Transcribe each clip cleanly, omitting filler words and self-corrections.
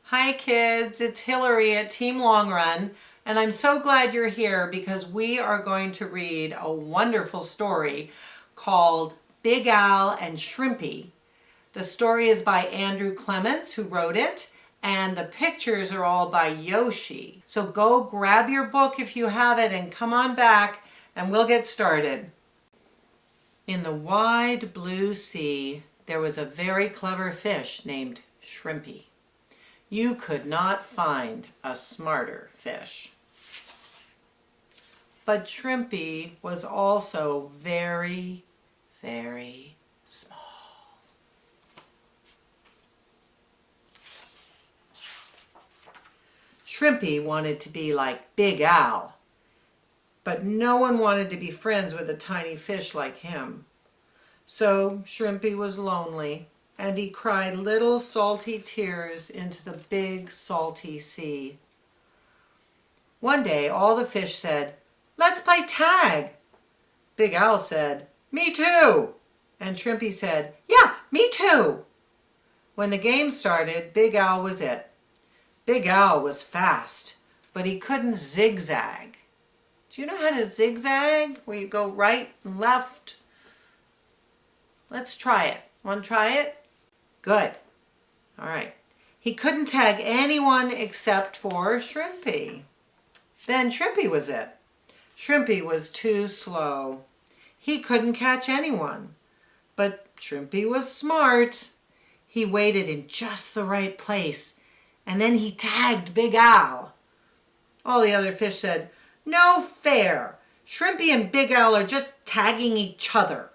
Hi kids, it's Hillary at Team Long Run, and I'm so glad you're here because we are going to read a wonderful story called Big Al and Shrimpy. The story is by Andrew Clements, who wrote it, and the pictures are all by Yoshi. So go grab your book if you have it and come on back and we'll get started. In the wide blue sea, there was a very clever fish named Shrimpy. You could not find a smarter fish. But Shrimpy was also very, very small. Shrimpy wanted to be like Big Al, but no one wanted to be friends with a tiny fish like him. So Shrimpy was lonely, and he cried little salty tears into the big salty sea. One day all the fish said, "Let's play tag." Big Al said, "Me too." And Shrimpy said, "Yeah, me too." When the game started, Big Al was it. Big Al was fast, but he couldn't zigzag. Do you know how to zigzag? Where you go right and left? Let's try it. Want to try it? Good. All right. He couldn't tag anyone except for Shrimpy. Then Shrimpy was it. Shrimpy was too slow. He couldn't catch anyone. But Shrimpy was smart. He waited in just the right place, and then he tagged Big Al. All the other fish said, "No fair. Shrimpy and Big Al are just tagging each other."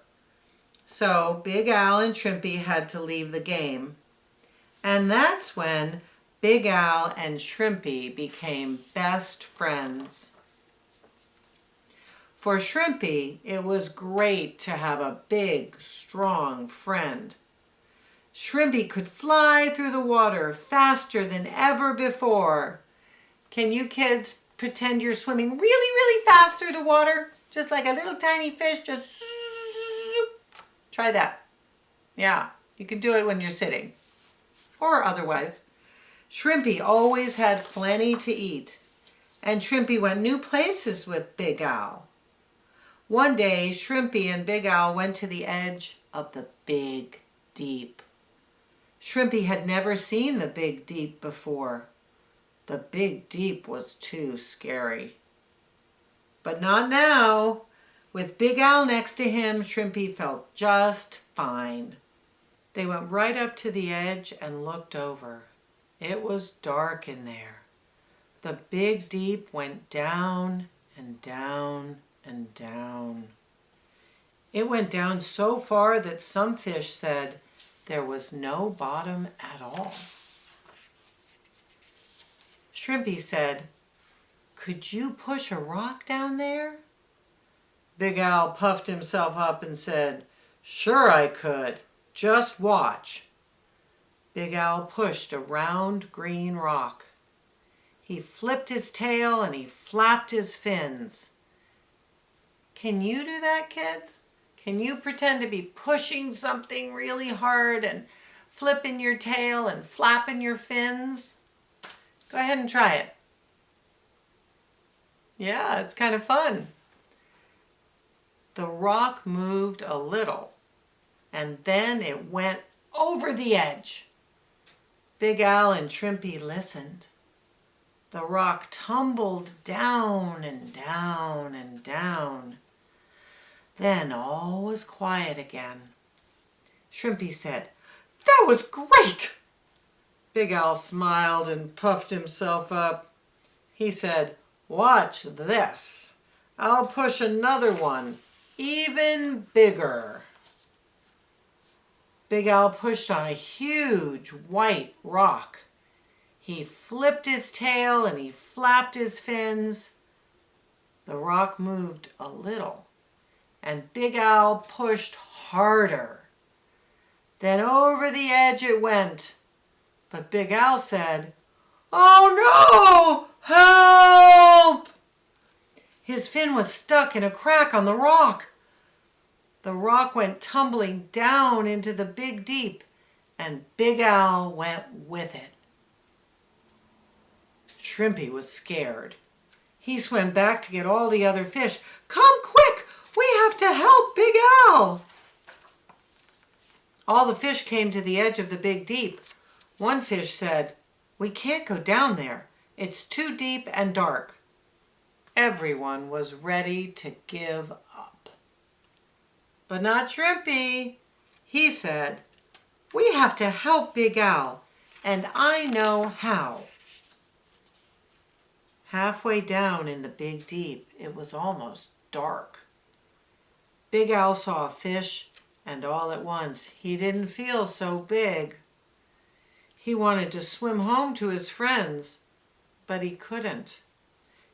So Big Al and Shrimpy had to leave the game. And that's when Big Al and Shrimpy became best friends. For Shrimpy, it was great to have a big, strong friend. Shrimpy could fly through the water faster than ever before. Can you kids pretend you're swimming really, really fast through the water? Just like a little tiny fish, just... Try that. Yeah, you can do it when you're sitting or otherwise. Shrimpy always had plenty to eat, and Shrimpy went new places with Big Al. One day, Shrimpy and Big Al went to the edge of the Big Deep. Shrimpy had never seen the Big Deep before. The Big Deep was too scary. But not now. With Big Al next to him, Shrimpy felt just fine. They went right up to the edge and looked over. It was dark in there. The Big Deep went down and down and down. It went down so far that some fish said there was no bottom at all. Shrimpy said, "Could you push a rock down there?" Big Al puffed himself up and said, "Sure I could. Just watch." Big Al pushed a round green rock. He flipped his tail and he flapped his fins. Can you do that, kids? Can you pretend to be pushing something really hard and flipping your tail and flapping your fins? Go ahead and try it. Yeah, it's kind of fun. The rock moved a little, and then it went over the edge. Big Al and Shrimpy listened. The rock tumbled down and down and down. Then all was quiet again. Shrimpy said, "That was great!" Big Al smiled and puffed himself up. He said, "Watch this. I'll push another one. Even bigger." Big Al pushed on a huge white rock. He flipped his tail and he flapped his fins. The rock moved a little, and Big Al pushed harder. Then over the edge it went. But Big Al said, "Oh no! Help!" His fin was stuck in a crack on the rock. The rock went tumbling down into the Big Deep, and Big Al went with it. Shrimpy was scared. He swam back to get all the other fish. "Come quick! We have to help Big Al!" All the fish came to the edge of the big deep. One fish said, "We can't go down there. It's too deep and dark." Everyone was ready to give up. But not Shrimpy. He said, "We have to help Big Al, and I know how." Halfway down in the big deep, it was almost dark. Big Al saw a fish, and all at once he didn't feel so big. He wanted to swim home to his friends, but he couldn't.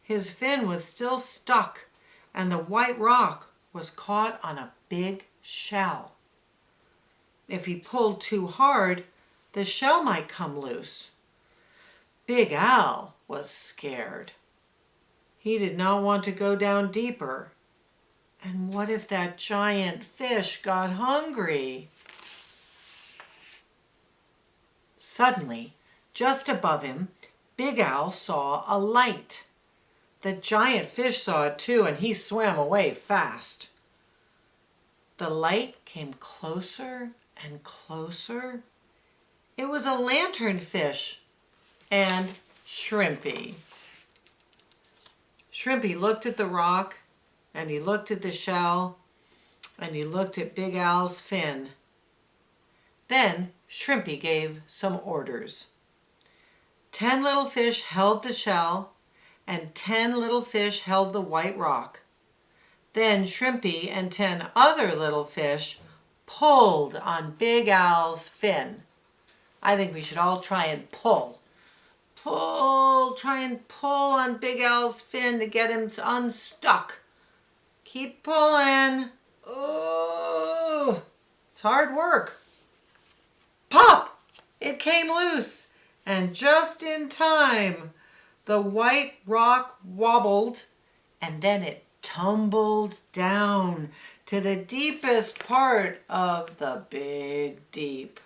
His fin was still stuck, and the white rock was caught on a big shell. If he pulled too hard, the shell might come loose. Big Al was scared. He did not want to go down deeper. And what if that giant fish got hungry? Suddenly, just above him, Big Al saw a light. The giant fish saw it too, and he swam away fast. The light came closer and closer. It was a lanternfish and Shrimpy. Shrimpy looked at the rock, and he looked at the shell, and he looked at Big Al's fin. Then Shrimpy gave some orders. 10 little fish held the shell, and 10 little fish held the white rock. Then Shrimpy and 10 other little fish pulled on Big Al's fin. I think we should all try and pull. Try and pull on Big Al's fin to get him unstuck. Keep pulling. Oh, it's hard work. Pop! It came loose, and just in time, the white rock wobbled, and then it tumbled down to the deepest part of the big deep.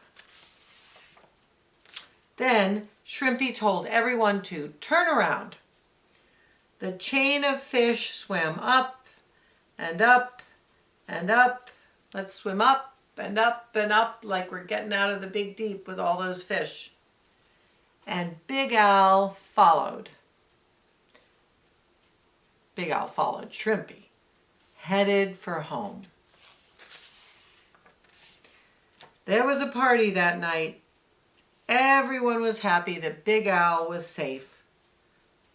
Then Shrimpy told everyone to turn around. The chain of fish swam up and up and up. Let's swim up and up and up like we're getting out of the big deep with all those fish. And Big Al followed. Big Al followed Shrimpy, headed for home. There was a party that night. Everyone was happy that Big Al was safe.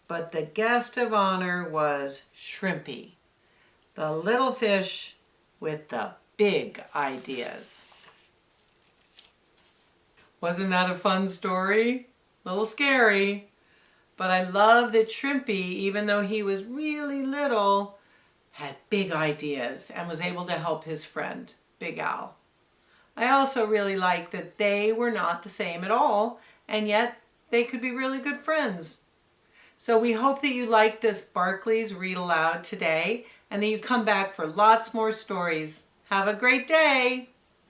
But the guest of honor was Shrimpy, the little fish with the big ideas. Wasn't that a fun story? A little scary. But I love that Shrimpy, even though he was really little, had big ideas and was able to help his friend, Big Al. I also really like that they were not the same at all, and yet they could be really good friends. So we hope that you liked this Barkley's Read Aloud today, and that you come back for lots more stories. Have a great day!